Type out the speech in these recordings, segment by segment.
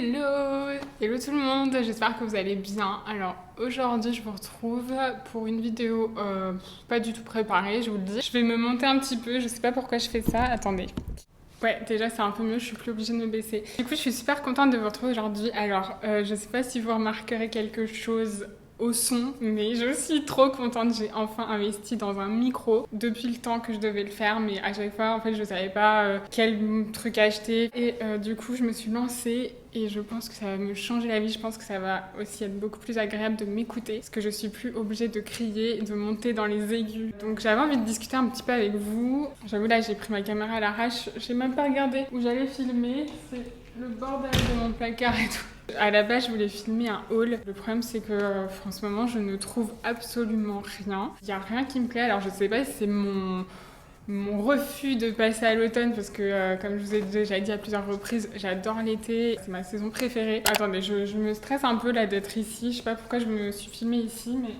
Hello tout le monde, j'espère que vous allez bien. Alors aujourd'hui je vous retrouve pour une vidéo pas du tout préparée, je vous le dis. Je vais me monter un petit peu, je sais pas pourquoi je fais ça, attendez. Ouais, déjà c'est un peu mieux, je suis plus obligée de me baisser. Du coup je suis super contente de vous retrouver aujourd'hui. Alors je sais pas si vous remarquerez quelque chose au son, mais je suis trop contente, j'ai enfin investi dans un micro depuis le temps que je devais le faire, mais à chaque fois en fait je savais pas quel truc acheter et du coup je me suis lancée et je pense que ça va me changer la vie, je pense que ça va aussi être beaucoup plus agréable de m'écouter parce que je suis plus obligée de crier, de monter dans les aigus. Donc j'avais envie de discuter un petit peu avec vous. J'avoue là j'ai pris ma caméra à l'arrache, j'ai même pas regardé où j'allais filmer, c'est le bordel de mon placard et tout. À la base, je voulais filmer un haul. Le problème, c'est que en ce moment, je ne trouve absolument rien. Il n'y a rien qui me plaît. Alors, je sais pas si c'est mon refus de passer à l'automne parce que, comme je vous ai déjà dit à plusieurs reprises, j'adore l'été. C'est ma saison préférée. Attendez, je me stresse un peu là d'être ici. Je sais pas pourquoi je me suis filmée ici, mais...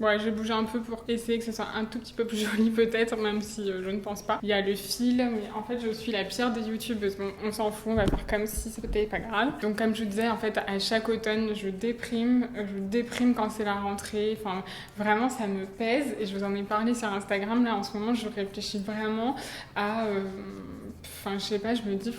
Ouais, j'ai bougé un peu pour essayer que ce soit un tout petit peu plus joli peut-être, même si je ne pense pas. Il y a le fil, mais en fait je suis la pire des youtubeuses. Bon, on s'en fout, on va faire comme si c'était pas grave. Donc comme je vous disais, en fait à chaque automne je déprime quand c'est la rentrée. Enfin vraiment ça me pèse et je vous en ai parlé sur Instagram. Là en ce moment je réfléchis vraiment à... Enfin, je sais pas, je me dis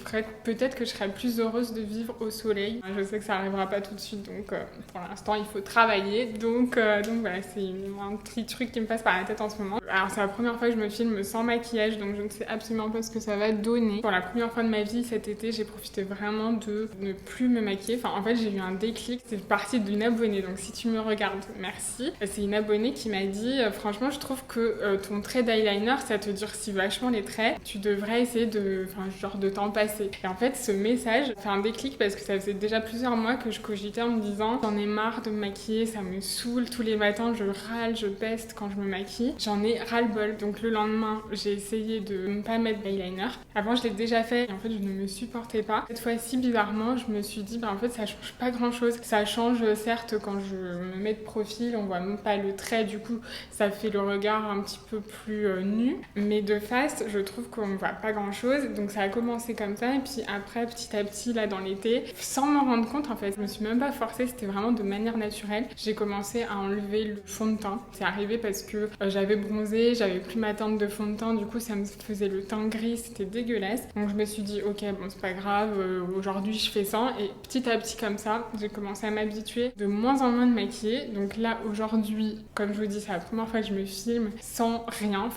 peut-être que je serais plus heureuse de vivre au soleil. Je sais que ça arrivera pas tout de suite, donc pour l'instant il faut travailler. Donc voilà, c'est un petit truc qui me passe par la tête en ce moment. Alors c'est la première fois que je me filme sans maquillage, donc je ne sais absolument pas ce que ça va donner. Pour la première fois de ma vie cet été, j'ai profité vraiment de ne plus me maquiller. Enfin en fait j'ai eu un déclic, c'est parti d'une abonnée, donc si tu me regardes, merci. C'est une abonnée qui m'a dit franchement je trouve que ton trait d'eyeliner ça te durcit vachement les traits, tu devrais essayer de t'en passer. Et en fait, ce message fait un déclic parce que ça faisait déjà plusieurs mois que je cogitais en me disant j'en ai marre de me maquiller, ça me saoule, tous les matins je râle, je peste quand je me maquille. J'en ai ras-le-bol. Donc le lendemain, j'ai essayé de ne pas mettre d'eyeliner. Avant, je l'ai déjà fait et en fait, je ne me supportais pas. Cette fois-ci, bizarrement, je me suis dit en fait, ça change pas grand-chose. Ça change certes quand je me mets de profil, on voit même pas le trait, du coup, ça fait le regard un petit peu plus nu. Mais de face, je trouve qu'on voit pas grand-chose. Donc ça a commencé comme ça et puis après petit à petit là dans l'été, sans m'en rendre compte en fait, je me suis même pas forcée, c'était vraiment de manière naturelle. J'ai commencé à enlever le fond de teint. C'est arrivé parce que j'avais bronzé, j'avais plus ma teinte de fond de teint, du coup ça me faisait le teint gris, c'était dégueulasse. Donc je me suis dit ok bon c'est pas grave, aujourd'hui je fais ça et petit à petit comme ça, j'ai commencé à m'habituer de moins en moins de maquiller. Donc là aujourd'hui, comme je vous dis, c'est la première fois que je me filme sans rien,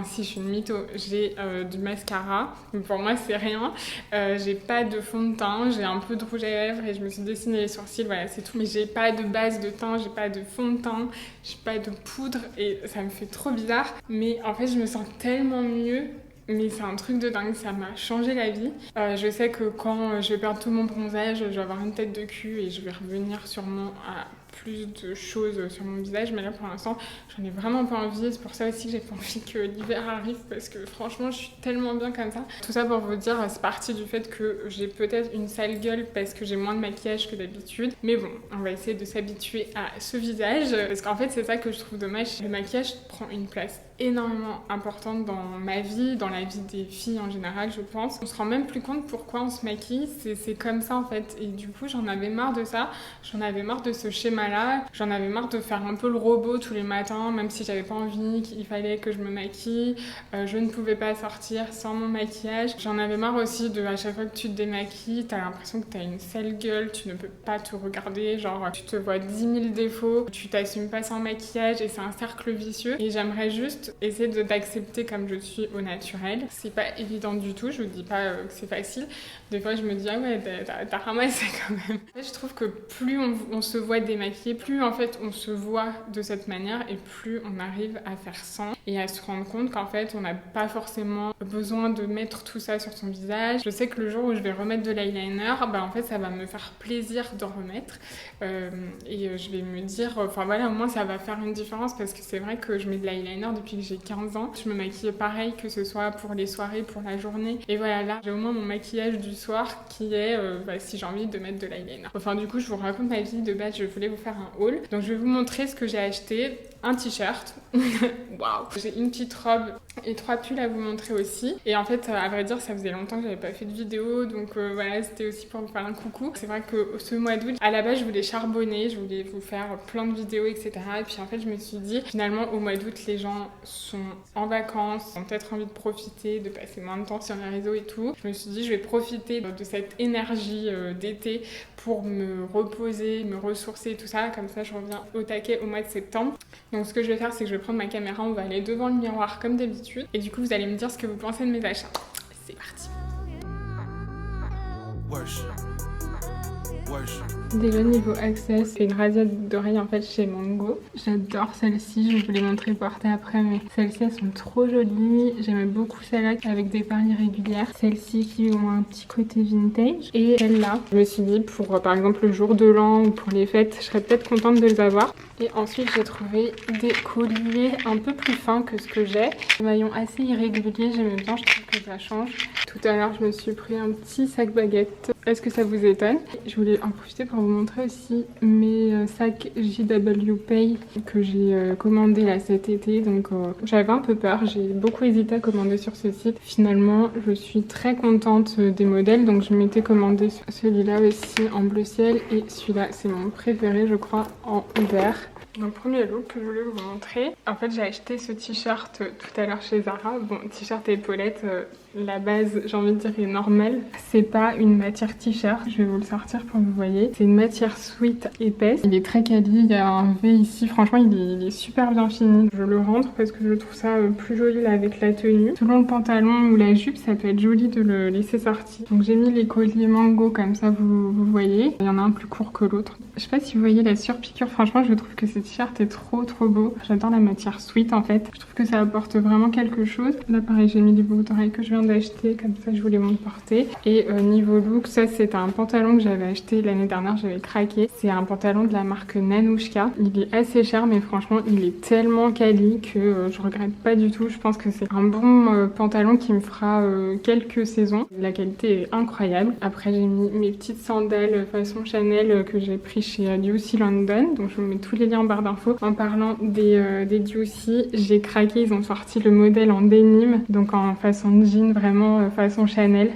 si je suis une mytho, j'ai du mascara. Donc pour moi c'est rien, j'ai pas de fond de teint, j'ai un peu de rouge à lèvres et je me suis dessiné les sourcils, voilà c'est tout, mais j'ai pas de base de teint, j'ai pas de fond de teint, j'ai pas de poudre et ça me fait trop bizarre, mais en fait je me sens tellement mieux. Mais c'est un truc de dingue, ça m'a changé la vie. Je sais que quand je vais perdre tout mon bronzage, je vais avoir une tête de cul et je vais revenir sûrement à plus de choses sur mon visage, mais là pour l'instant j'en ai vraiment pas envie. C'est pour ça aussi que j'ai pas envie que l'hiver arrive parce que franchement je suis tellement bien comme ça. Tout ça pour vous dire, c'est parti du fait que j'ai peut-être une sale gueule parce que j'ai moins de maquillage que d'habitude, mais bon, on va essayer de s'habituer à ce visage parce qu'en fait c'est ça que je trouve dommage, le maquillage prend une place énormément importante dans ma vie, dans la vie des filles en général je pense. On se rend même plus compte pourquoi on se maquille, c'est comme ça en fait, et du coup j'en avais marre de ça, j'en avais marre de ce schéma là, j'en avais marre de faire un peu le robot tous les matins, même si j'avais pas envie qu'il fallait que je me maquille, je ne pouvais pas sortir sans mon maquillage. J'en avais marre aussi de à chaque fois que tu te démaquilles, t'as l'impression que t'as une sale gueule, tu ne peux pas te regarder, genre tu te vois 10 000 défauts, tu t'assumes pas sans maquillage et c'est un cercle vicieux. Et j'aimerais juste essayer d'accepter comme je suis au naturel. C'est pas évident du tout, je vous dis pas que c'est facile. Des fois je me dis ah ouais t'as ramassé quand même. En fait, je trouve que plus on se voit démaquillé, plus en fait on se voit de cette manière et plus on arrive à faire sans et à se rendre compte qu'en fait on n'a pas forcément besoin de mettre tout ça sur son visage. Je sais que le jour où je vais remettre de l'eyeliner, en fait ça va me faire plaisir d'en remettre et je vais me dire au moins ça va faire une différence parce que c'est vrai que je mets de l'eyeliner depuis que j'ai 15 ans. Je me maquille pareil que ce soit pour les soirées, pour la journée. Et voilà, là, j'ai au moins mon maquillage du soir qui est si j'ai envie de mettre de l'eyeliner. Enfin, du coup, je vous raconte ma vie. De base, je voulais vous faire un haul. Donc je vais vous montrer ce que j'ai acheté. Un t-shirt, waouh, j'ai une petite robe et 3 pulls à vous montrer aussi. Et en fait, à vrai dire, ça faisait longtemps que j'avais pas fait de vidéo, donc voilà, c'était aussi pour vous faire un coucou. C'est vrai que ce mois d'août, à la base, je voulais charbonner, je voulais vous faire plein de vidéos, etc. Et puis en fait, je me suis dit, finalement, au mois d'août, les gens sont en vacances, ont peut-être envie de profiter, de passer moins de temps sur les réseaux et tout. Je me suis dit, je vais profiter de cette énergie d'été pour me reposer, me ressourcer et tout ça. Comme ça, je reviens au taquet au mois de septembre. Donc ce que je vais faire, c'est que je vais prendre ma caméra, on va aller devant le miroir comme d'habitude. Et du coup, vous allez me dire ce que vous pensez de mes achats. C'est parti. Déjà niveau access, c'est une rasière d'oreilles en fait chez Mango. J'adore celle-ci, je vais vous les montrer portées après, mais celles-ci elles sont trop jolies. J'aime beaucoup celle-là avec des perles irrégulières. Celles-ci qui ont un petit côté vintage. Et celle-là, je me suis dit pour par exemple le jour de l'an ou pour les fêtes, je serais peut-être contente de les avoir. Et ensuite j'ai trouvé des colliers un peu plus fins que ce que j'ai. Des maillons assez irréguliers, j'aime bien, je trouve que ça change. Tout à l'heure je me suis pris un petit sac baguette. Est-ce que ça vous étonne? Je voulais en profiter pour vous montrer aussi mes sacs JW Pay que j'ai commandé là cet été. Donc j'avais un peu peur, j'ai beaucoup hésité à commander sur ce site. Finalement je suis très contente des modèles, donc je m'étais commandé celui-là aussi en bleu ciel et celui-là c'est mon préféré je crois en vert. Donc premier look que je voulais vous montrer, en fait j'ai acheté ce t-shirt tout à l'heure chez Zara. Bon, t-shirt et épaulettes, la base j'ai envie de dire est normale. C'est pas une matière t-shirt, je vais vous le sortir pour que vous voyez. C'est une matière sweat épaisse, il est très quali, il y a un V ici, franchement il est super bien fini. Je le rentre parce que je trouve ça plus joli là avec la tenue. Selon le pantalon ou la jupe, ça peut être joli de le laisser sortir. Donc j'ai mis les colliers Mango comme ça vous voyez. Il y en a un plus court que l'autre. Je sais pas si vous voyez la surpiqûre, franchement je trouve que ce t-shirt est trop beau. J'adore la matière sweat en fait. Je trouve que ça apporte vraiment quelque chose. Là pareil j'ai mis les boucles d'oreilles que je viens d'acheter, comme ça je vous les montre porter. Et niveau look, ça c'est un pantalon que j'avais acheté l'année dernière, j'avais craqué. C'est un pantalon de la marque Nanushka. Il est assez cher mais franchement il est tellement quali que je regrette pas du tout. Je pense que c'est un bon pantalon qui me fera quelques saisons. La qualité est incroyable. Après j'ai mis mes petites sandales façon Chanel que j'ai pris chez Juicy London. Donc je vous mets tous les liens en barre d'infos. En parlant des Juicy, j'ai craqué, ils ont sorti le modèle en denim, donc en façon jean, vraiment façon Chanel.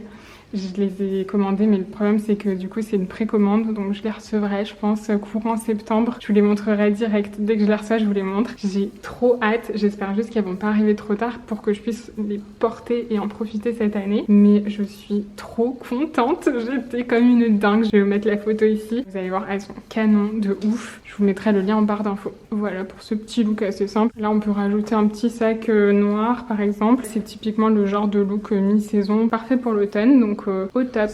Je les ai commandés mais le problème c'est que du coup c'est une précommande, donc je les recevrai je pense courant septembre. Je vous les montrerai direct, dès que je les reçois je vous les montre. J'ai trop hâte, j'espère juste qu'elles vont pas arriver trop tard pour que je puisse les porter et en profiter cette année. Mais je suis trop contente, j'étais comme une dingue. Je vais vous mettre la photo ici, vous allez voir elles sont canon de ouf. Je vous mettrai le lien en barre d'infos. Voilà pour ce petit look assez simple. Là on peut rajouter un petit sac noir par exemple. C'est typiquement le genre de look mi-saison, parfait pour l'automne, donc au top.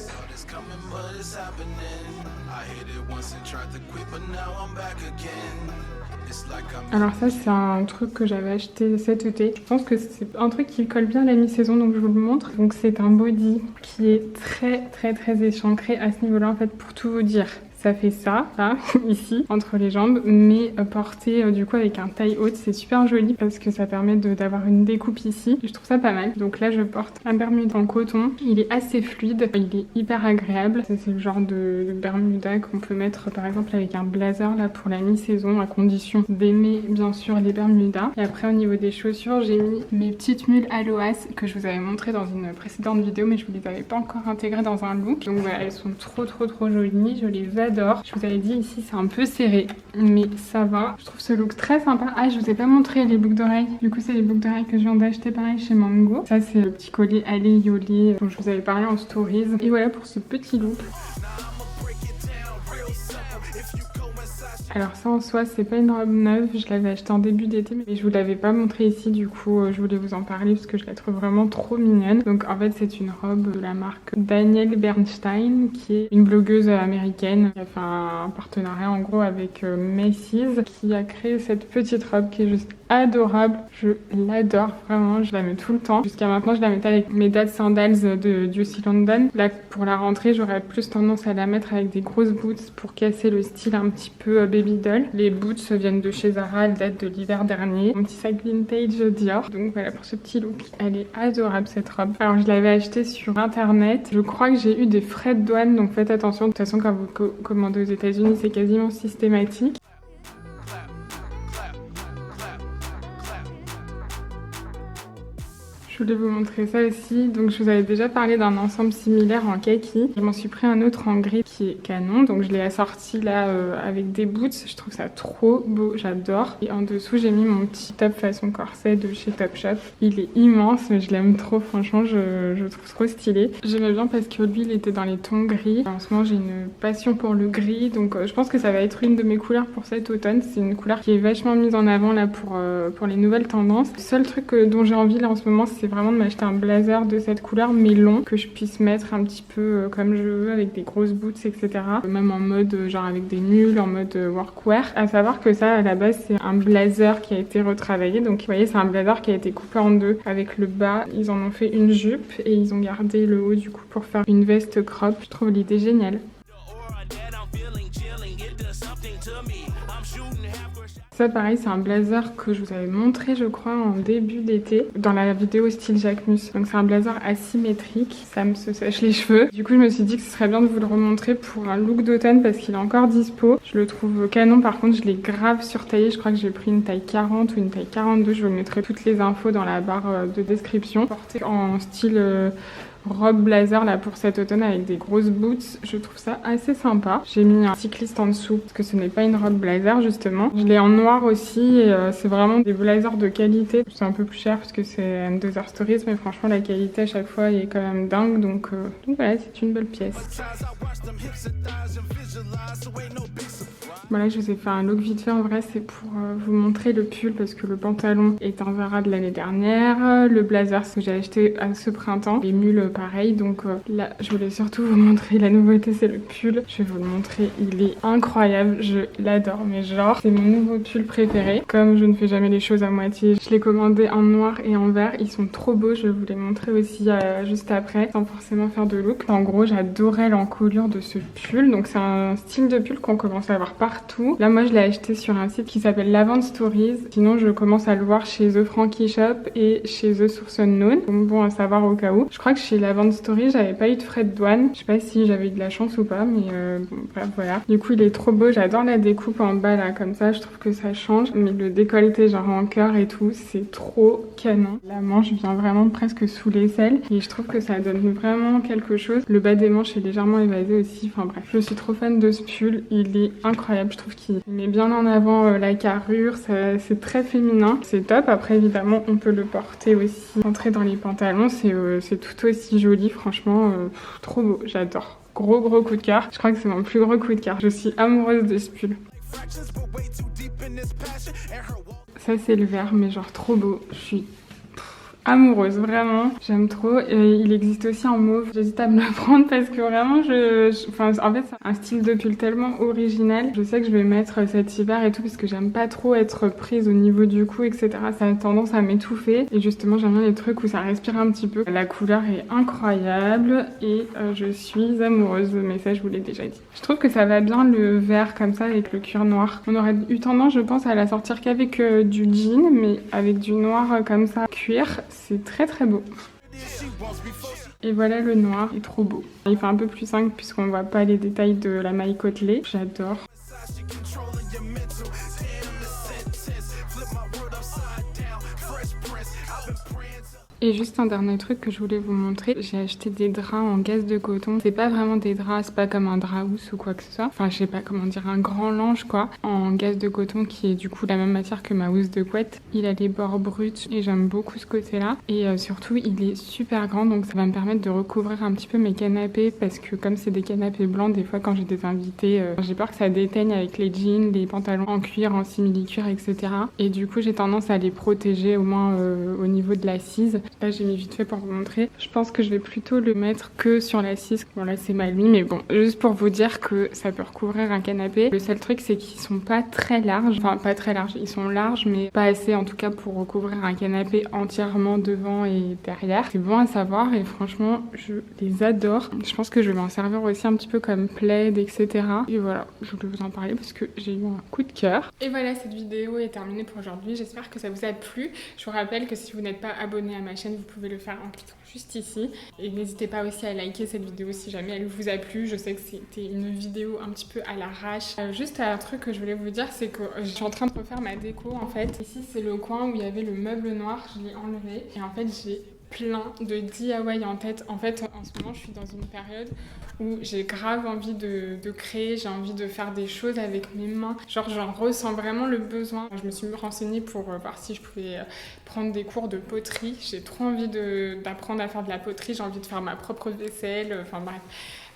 Alors ça c'est un truc que j'avais acheté cet été. Je pense que c'est un truc qui colle bien à la mi-saison, donc je vous le montre. Donc c'est un body qui est très échancré à ce niveau-là en fait, pour tout vous dire. Ça fait ça, là, ici, entre les jambes, mais porté du coup avec un taille haute, c'est super joli parce que ça permet d'avoir une découpe ici. Je trouve ça pas mal. Donc là, je porte un bermuda en coton. Il est assez fluide, il est hyper agréable. Ça, c'est le genre de bermuda qu'on peut mettre par exemple avec un blazer là pour la mi-saison, à condition d'aimer bien sûr les bermudas. Et après, au niveau des chaussures, j'ai mis mes petites mules Aloas que je vous avais montré dans une précédente vidéo, mais je vous les avais pas encore intégrées dans un look. Donc voilà, elles sont trop jolies. Je les adore. Je vous avais dit ici c'est un peu serré mais ça va. Je trouve ce look très sympa. Ah, je vous ai pas montré les boucles d'oreilles. Du coup c'est les boucles d'oreilles que je viens d'acheter pareil chez Mango. Ça c'est le petit collier Allez Yoli dont je vous avais parlé en stories. Et voilà pour ce petit look. Alors ça en soi c'est pas une robe neuve, je l'avais achetée en début d'été mais je vous l'avais pas montrée ici, du coup je voulais vous en parler parce que je la trouve vraiment trop mignonne. Donc en fait c'est une robe de la marque Danielle Bernstein qui est une blogueuse américaine qui a fait un partenariat en gros avec Macy's, qui a créé cette petite robe qui est juste adorable. Je l'adore vraiment, je la mets tout le temps. Jusqu'à maintenant je la mettais avec mes dad sandals de Juicy London. Là pour la rentrée j'aurais plus tendance à la mettre avec des grosses boots pour casser le style un petit peu baby Lidl. Les boots viennent de chez Zara, elles datent de l'hiver dernier. Mon petit sac vintage Dior. Donc voilà pour ce petit look. Elle est adorable cette robe. Alors je l'avais achetée sur internet. Je crois que j'ai eu des frais de douane, donc faites attention. De toute façon, quand vous commandez aux États-Unis, c'est quasiment systématique. Je voulais vous montrer ça aussi. Donc je vous avais déjà parlé d'un ensemble similaire en kaki. Je m'en suis pris un autre en gris qui est canon. Donc je l'ai assorti là avec des boots. Je trouve ça trop beau, j'adore. Et en dessous j'ai mis mon petit top façon corset de chez Topshop. Il est immense, mais je l'aime trop, franchement je trouve trop stylé. J'aimais bien parce que lui il était dans les tons gris. En ce moment j'ai une passion pour le gris. Donc je pense que ça va être une de mes couleurs pour cet automne. C'est une couleur qui est vachement mise en avant là pour les nouvelles tendances. Le seul truc dont j'ai envie là en ce moment, c'est vraiment de m'acheter un blazer de cette couleur mais long, que je puisse mettre un petit peu comme je veux, avec des grosses boots, etc. Même en mode genre avec des mules, en mode workwear. À savoir que ça à la base c'est un blazer qui a été retravaillé, donc vous voyez c'est un blazer qui a été coupé en deux. Avec le bas ils en ont fait une jupe et ils ont gardé le haut du coup pour faire une veste crop. Je trouve l'idée géniale. Ça pareil, c'est un blazer que je vous avais montré je crois en début d'été dans la vidéo style Jacquemus. Donc c'est un blazer asymétrique, ça me se sèche les cheveux. Du coup je me suis dit que ce serait bien de vous le remontrer pour un look d'automne parce qu'il est encore dispo. Je le trouve canon, par contre je l'ai grave surtaillé, je crois que j'ai pris une taille 40 ou une taille 42. Je vous mettrai toutes les infos dans la barre de description. Porté en style robe blazer là pour cet automne avec des grosses boots, je trouve ça assez sympa. J'ai mis un cycliste en dessous parce que ce n'est pas une robe blazer justement. Je l'ai en noir aussi et c'est vraiment des blazers de qualité. C'est un peu plus cher parce que c'est &Other Stories, mais franchement la qualité à chaque fois est quand même dingue, donc voilà, c'est une belle pièce. Voilà, je vous ai fait un look vite fait, en vrai c'est pour vous montrer le pull parce que le pantalon est un Zara de l'année dernière, le blazer ce que j'ai acheté à ce printemps, les mules pareil, donc là je voulais surtout vous montrer la nouveauté, c'est le pull. Je vais vous le montrer, il est incroyable, je l'adore, mais genre c'est mon nouveau pull préféré. Comme je ne fais jamais les choses à moitié, je l'ai commandé en noir et en vert, ils sont trop beaux, je vais vous les montrer aussi juste après sans forcément faire de look. En gros j'adorais l'encolure de ce pull, donc c'est un style de pull qu'on commence à voir partout. Là moi je l'ai acheté sur un site qui s'appelle &Other Stories, sinon je commence à le voir chez The Frankie Shop et chez The Source Unknown, donc bon à savoir au cas où. Je crois que chez &Other Stories j'avais pas eu de frais de douane, je sais pas si j'avais eu de la chance ou pas, mais bon bref voilà. Du coup il est trop beau, j'adore la découpe en bas là comme ça, je trouve que ça change, mais le décolleté genre en cœur et tout c'est trop canon. La manche vient vraiment presque sous l'aisselle et je trouve que ça donne vraiment quelque chose. Le bas des manches est légèrement évasé aussi, enfin bref. Je suis trop fan de ce pull, il est incroyable, je trouve qu'il met bien en avant la carrure, c'est très féminin, c'est top. Après évidemment on peut le porter aussi, entrer dans les pantalons, c'est tout aussi joli, franchement trop beau, j'adore. Gros coup de cœur, je crois que c'est mon plus gros coup de cœur, je suis amoureuse de ce pull. Ça c'est le vert, mais genre trop beau, je suis amoureuse, vraiment, j'aime trop. Il existe aussi en mauve, j'hésite à me le prendre parce que vraiment en fait c'est un style de pull tellement original. Je sais que je vais mettre cet hiver et tout parce que j'aime pas trop être prise au niveau du cou, etc. Ça a tendance à m'étouffer et justement j'aime bien les trucs où ça respire un petit peu. La couleur est incroyable et je suis amoureuse, mais ça je vous l'ai déjà dit. Je trouve que ça va bien le vert comme ça avec le cuir noir. On aurait eu tendance je pense à la sortir qu'avec du jean, mais avec du noir comme ça cuir, c'est très beau. Et voilà le noir, il est trop beau. Il fait un peu plus simple puisqu'on voit pas les détails de la maille côtelée. J'adore. Et juste un dernier truc que je voulais vous montrer, j'ai acheté des draps en gaze de coton. C'est pas vraiment des draps, c'est pas comme un drap housse ou quoi que ce soit. Enfin je sais pas comment dire, un grand linge quoi, en gaze de coton qui est du coup la même matière que ma housse de couette. Il a les bords bruts et j'aime beaucoup ce côté là. Et surtout il est super grand, donc ça va me permettre de recouvrir un petit peu mes canapés parce que comme c'est des canapés blancs, des fois quand j'ai des invités, j'ai peur que ça déteigne avec les jeans, les pantalons en cuir, en simili-cuir, etc. Et du coup j'ai tendance à les protéger au moins au niveau de l'assise. Là j'ai mis vite fait pour vous montrer. Je pense que je vais plutôt le mettre que sur la 6. Bon là c'est mal mis mais bon, juste pour vous dire que ça peut recouvrir un canapé. Le seul truc c'est qu'ils sont pas très larges, enfin pas très larges, ils sont larges mais pas assez en tout cas pour recouvrir un canapé entièrement devant et derrière. C'est bon à savoir et franchement je les adore. Je pense que je vais m'en servir aussi un petit peu comme plaid, etc. Et voilà, je voulais vous en parler parce que j'ai eu un coup de cœur. Et voilà, cette vidéo est terminée pour aujourd'hui. J'espère que ça vous a plu. Je vous rappelle que si vous n'êtes pas abonné à ma chaîne, vous pouvez le faire en cliquant juste ici. Et n'hésitez pas aussi à liker cette vidéo si jamais elle vous a plu. Je sais que c'était une vidéo un petit peu à l'arrache. Juste un truc que je voulais vous dire, c'est que je suis en train de refaire ma déco en fait. Ici, c'est le coin où il y avait le meuble noir. Je l'ai enlevé. Et en fait, j'ai plein de DIY en tête. En fait, en ce moment, je suis dans une période où j'ai grave envie de créer, j'ai envie de faire des choses avec mes mains. Genre, j'en ressens vraiment le besoin. Je me suis renseignée pour voir si je pouvais prendre des cours de poterie. J'ai trop envie d'apprendre à faire de la poterie. J'ai envie de faire ma propre vaisselle. Enfin bref.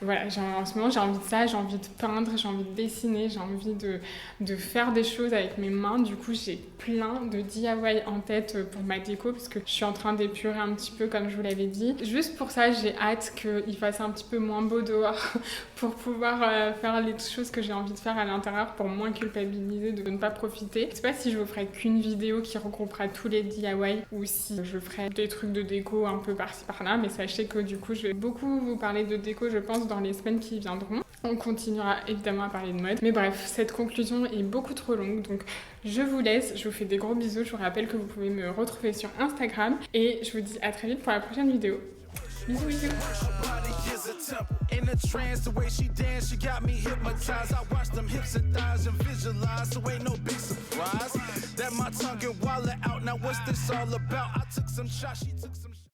Voilà, en ce moment j'ai envie de ça, j'ai envie de peindre, j'ai envie de dessiner, j'ai envie de faire des choses avec mes mains. Du coup j'ai plein de DIY en tête pour ma déco parce que je suis en train d'épurer un petit peu comme je vous l'avais dit. Juste pour ça j'ai hâte qu'il fasse un petit peu moins beau dehors pour pouvoir faire les choses que j'ai envie de faire à l'intérieur pour moins culpabiliser de ne pas profiter. Je sais pas si je vous ferai qu'une vidéo qui regroupera tous les DIY ou si je ferai des trucs de déco un peu par-ci par-là, mais sachez que du coup je vais beaucoup vous parler de déco je pense dans les semaines qui viendront. On continuera évidemment à parler de mode. Mais bref, cette conclusion est beaucoup trop longue. Donc je vous laisse, je vous fais des gros bisous. Je vous rappelle que vous pouvez me retrouver sur Instagram. Et je vous dis à très vite pour la prochaine vidéo. Bisous, bisous.